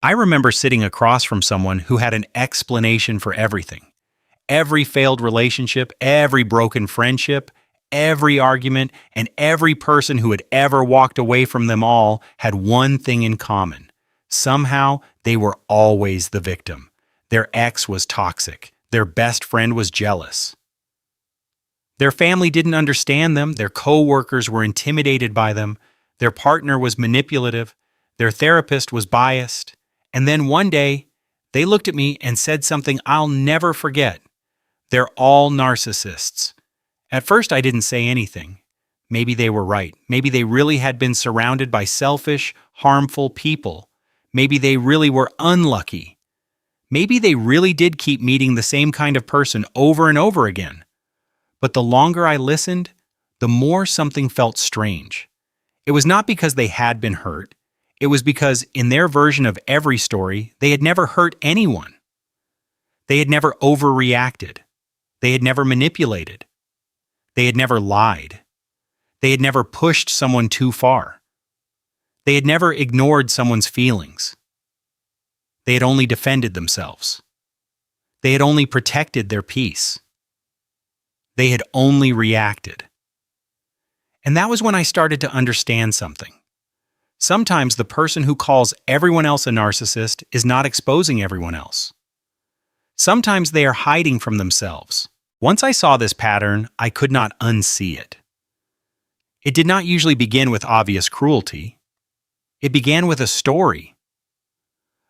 I remember sitting across from someone who had an explanation for everything. Every failed relationship, every broken friendship, every argument, and every person who had ever walked away from them all had one thing in common. Somehow, they were always the victim. Their ex was toxic. Their best friend was jealous. Their family didn't understand them. Their coworkers were intimidated by them. Their partner was manipulative. Their therapist was biased. And then one day, they looked at me and said something I'll never forget. They're all narcissists. At first, I didn't say anything. Maybe they were right. Maybe they really had been surrounded by selfish, harmful people. Maybe they really were unlucky. Maybe they really did keep meeting the same kind of person over and over again. But the longer I listened, the more something felt strange. It was not because they had been hurt. It was because, in their version of every story, they had never hurt anyone. They had never overreacted. They had never manipulated. They had never lied. They had never pushed someone too far. They had never ignored someone's feelings. They had only defended themselves. They had only protected their peace. They had only reacted. And that was when I started to understand something. Sometimes the person who calls everyone else a narcissist is not exposing everyone else. Sometimes they are hiding from themselves. Once I saw this pattern, I could not unsee it. It did not usually begin with obvious cruelty. It began with a story.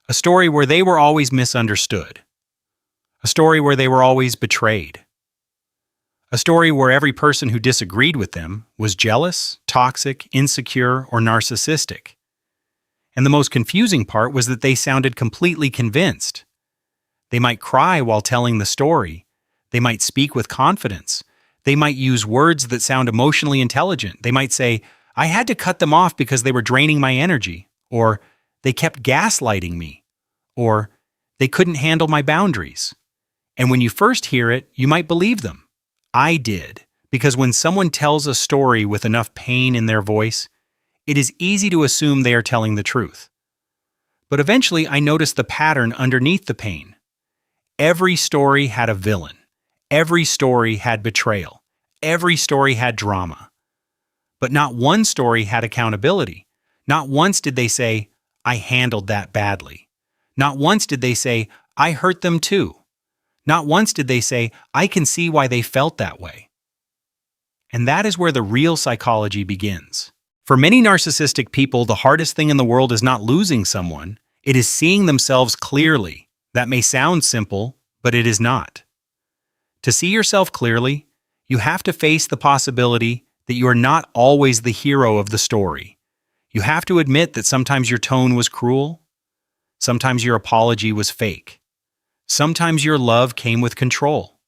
A story where they were always misunderstood. A story where they were always betrayed. A story where every person who disagreed with them was jealous, toxic, insecure, or narcissistic. And the most confusing part was that they sounded completely convinced. They might cry while telling the story. They might speak with confidence. They might use words that sound emotionally intelligent. They might say, "I had to cut them off because they were draining my energy," or "they kept gaslighting me," or "they couldn't handle my boundaries." And when you first hear it, you might believe them. I did, because when someone tells a story with enough pain in their voice, it is easy to assume they are telling the truth. But eventually, I noticed the pattern underneath the pain. Every story had a villain. Every story had betrayal. Every story had drama. But not one story had accountability. Not once did they say, "I handled that badly." Not once did they say, "I hurt them too." Not once did they say, "I can see why they felt that way." And that is where the real psychology begins. For many narcissistic people, the hardest thing in the world is not losing someone. It is seeing themselves clearly. That may sound simple, but it is not. To see yourself clearly, you have to face the possibility that you are not always the hero of the story. You have to admit that sometimes your tone was cruel. Sometimes your apology was fake. Sometimes your love came with control.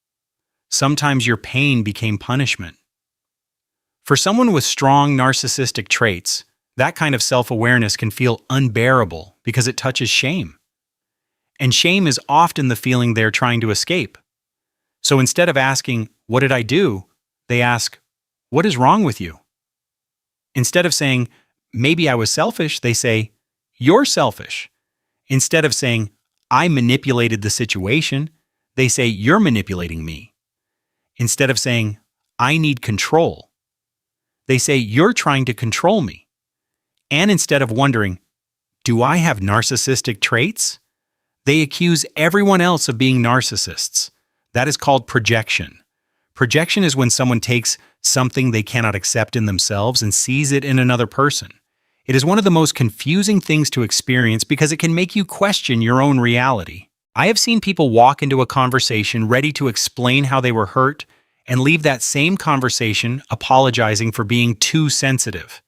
Sometimes your pain became punishment. For someone with strong narcissistic traits, that kind of self-awareness can feel unbearable because it touches shame. And shame is often the feeling they're trying to escape. So instead of asking, "What did I do?" they ask, "What is wrong with you?" Instead of saying, "Maybe I was selfish," they say, "You're selfish." Instead of saying, "I manipulated the situation," they say, "You're manipulating me." Instead of saying, "I need control," they say, "You're trying to control me." And instead of wondering, "Do I have narcissistic traits?" they accuse everyone else of being narcissists. That is called projection. Projection is when someone takes something they cannot accept in themselves and sees it in another person. It is one of the most confusing things to experience because it can make you question your own reality. I have seen people walk into a conversation ready to explain how they were hurt and leave that same conversation apologizing for being too sensitive.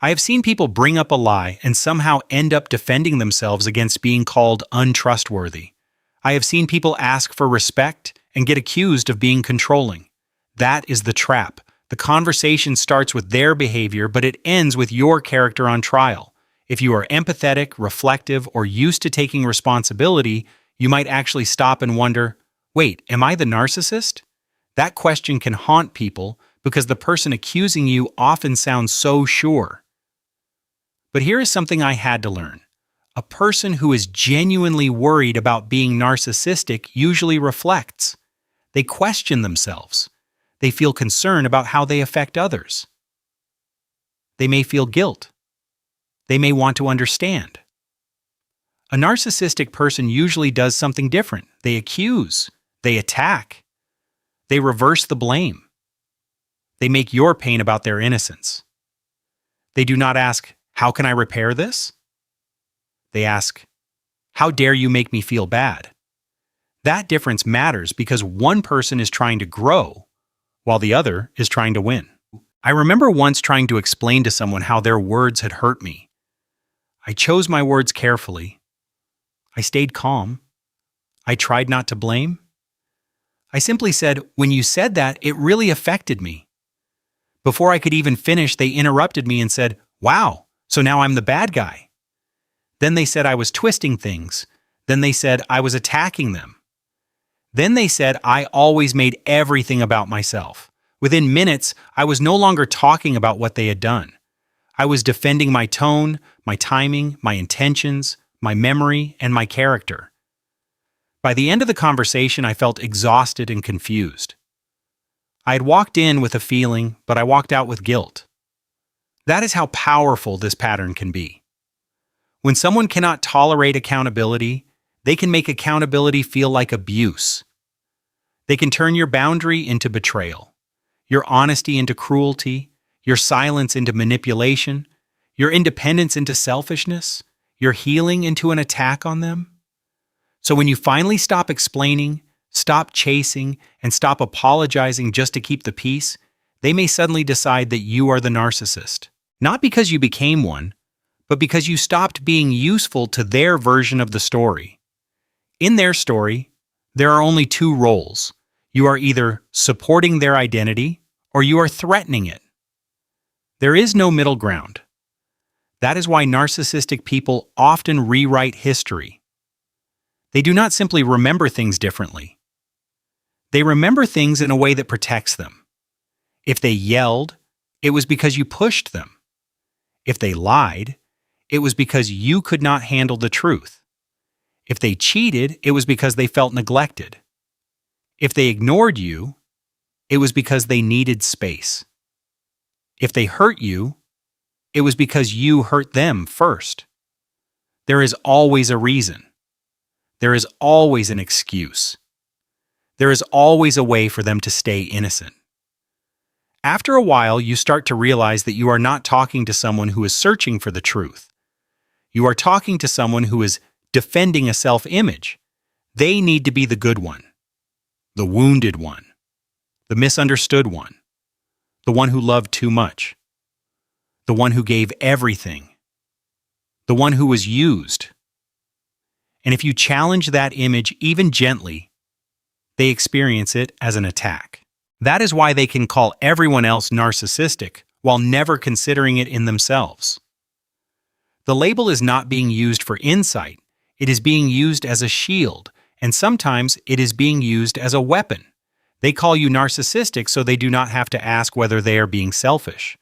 I have seen people bring up a lie and somehow end up defending themselves against being called untrustworthy. I have seen people ask for respect and get accused of being controlling. That is the trap. The conversation starts with their behavior, but it ends with your character on trial. If you are empathetic, reflective, or used to taking responsibility, you might actually stop and wonder, "Wait, am I the narcissist?" That question can haunt people because the person accusing you often sounds so sure. But here is something I had to learn. A person who is genuinely worried about being narcissistic usually reflects. They question themselves. They feel concern about how they affect others. They may feel guilt. They may want to understand. A narcissistic person usually does something different. They accuse. They attack. They reverse the blame. They make your pain about their innocence. They do not ask, "How can I repair this?" They ask, "How dare you make me feel bad?" That difference matters because one person is trying to grow, while the other is trying to win. I remember once trying to explain to someone how their words had hurt me. I chose my words carefully. I stayed calm. I tried not to blame. I simply said, "When you said that, it really affected me." Before I could even finish, they interrupted me and said, "Wow, so now I'm the bad guy." Then they said I was twisting things. Then they said I was attacking them. Then they said I always made everything about myself. Within minutes, I was no longer talking about what they had done. I was defending my tone, my timing, my intentions, my memory, and my character. By the end of the conversation, I felt exhausted and confused. I had walked in with a feeling, but I walked out with guilt. That is how powerful this pattern can be. When someone cannot tolerate accountability, they can make accountability feel like abuse. They can turn your boundary into betrayal, your honesty into cruelty, your silence into manipulation, your independence into selfishness, your healing into an attack on them. So when you finally stop explaining, stop chasing, and stop apologizing just to keep the peace, they may suddenly decide that you are the narcissist. Not because you became one, but because you stopped being useful to their version of the story. In their story, there are only two roles. You are either supporting their identity or you are threatening it. There is no middle ground. That is why narcissistic people often rewrite history. They do not simply remember things differently. They remember things in a way that protects them. If they yelled, it was because you pushed them. If they lied, it was because you could not handle the truth. If they cheated, it was because they felt neglected. If they ignored you, it was because they needed space. If they hurt you, it was because you hurt them first. There is always a reason. There is always an excuse. There is always a way for them to stay innocent. After a while, you start to realize that you are not talking to someone who is searching for the truth. You are talking to someone who is defending a self-image. They need to be the good one, the wounded one, the misunderstood one, the one who loved too much, the one who gave everything, the one who was used. And if you challenge that image even gently, they experience it as an attack. That is why they can call everyone else narcissistic while never considering it in themselves. The label is not being used for insight, it is being used as a shield, and sometimes it is being used as a weapon. They call you narcissistic so they do not have to ask whether they are being selfish.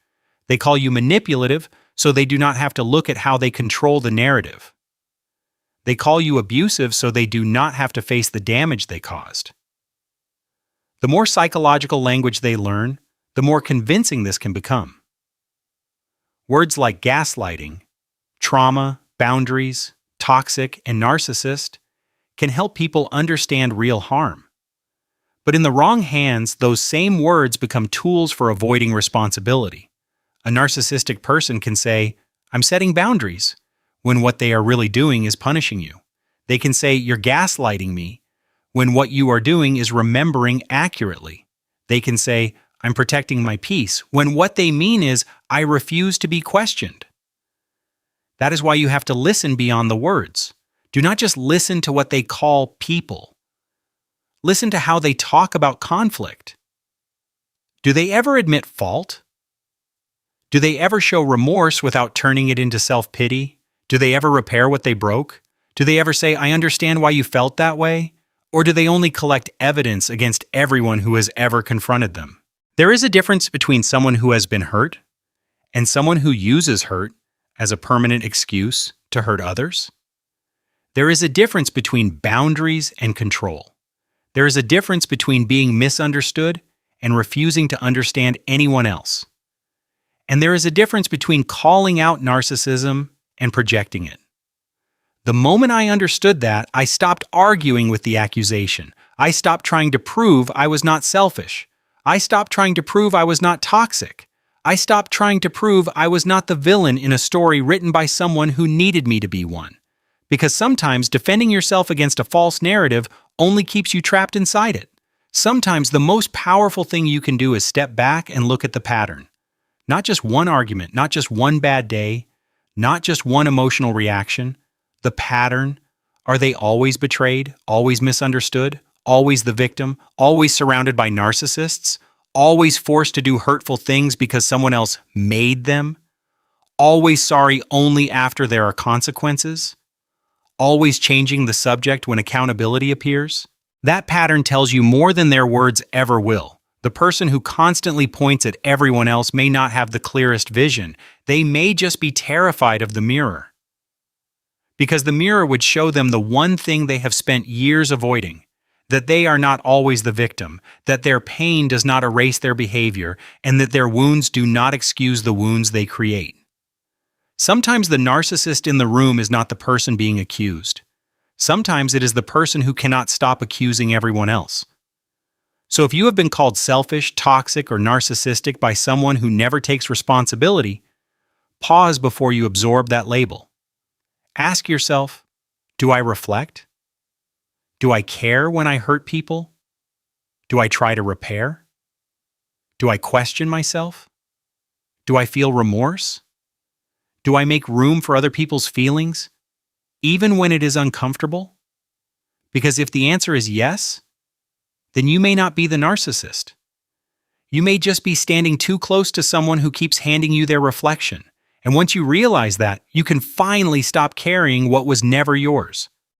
They call you manipulative so they do not have to look at how they control the narrative. They call you abusive so they do not have to face the damage they caused. The more psychological language they learn, the more convincing this can become. Words like gaslighting, trauma, boundaries, toxic, and narcissist can help people understand real harm. But in the wrong hands, those same words become tools for avoiding responsibility. A narcissistic person can say, "I'm setting boundaries," when what they are really doing is punishing you. They can say, "You're gaslighting me," when what you are doing is remembering accurately. They can say, "I'm protecting my peace," when what they mean is, "I refuse to be questioned." That is why you have to listen beyond the words. Do not just listen to what they call people. Listen to how they talk about conflict. Do they ever admit fault? Do they ever show remorse without turning it into self-pity? Do they ever repair what they broke? Do they ever say, "I understand why you felt that way"? Or do they only collect evidence against everyone who has ever confronted them? There is a difference between someone who has been hurt and someone who uses hurt as a permanent excuse to hurt others. There is a difference between boundaries and control. There is a difference between being misunderstood and refusing to understand anyone else. And there is a difference between calling out narcissism and projecting it. The moment I understood that, I stopped arguing with the accusation. I stopped trying to prove I was not selfish. I stopped trying to prove I was not toxic. I stopped trying to prove I was not the villain in a story written by someone who needed me to be one. Because sometimes defending yourself against a false narrative only keeps you trapped inside it. Sometimes the most powerful thing you can do is step back and look at the pattern. Not just one argument, not just one bad day, not just one emotional reaction. The pattern. Are they always betrayed, always misunderstood, always the victim, always surrounded by narcissists, always forced to do hurtful things because someone else made them, always sorry only after there are consequences, always changing the subject when accountability appears? That pattern tells you more than their words ever will. The person who constantly points at everyone else may not have the clearest vision. They may just be terrified of the mirror. Because the mirror would show them the one thing they have spent years avoiding, that they are not always the victim, that their pain does not erase their behavior, and that their wounds do not excuse the wounds they create. Sometimes the narcissist in the room is not the person being accused. Sometimes it is the person who cannot stop accusing everyone else. So if you have been called selfish, toxic, or narcissistic by someone who never takes responsibility, pause before you absorb that label. Ask yourself, do I reflect? Do I care when I hurt people? Do I try to repair? Do I question myself? Do I feel remorse? Do I make room for other people's feelings, even when it is uncomfortable? Because if the answer is yes, then you may not be the narcissist. You may just be standing too close to someone who keeps handing you their reflection. And once you realize that, you can finally stop carrying what was never yours.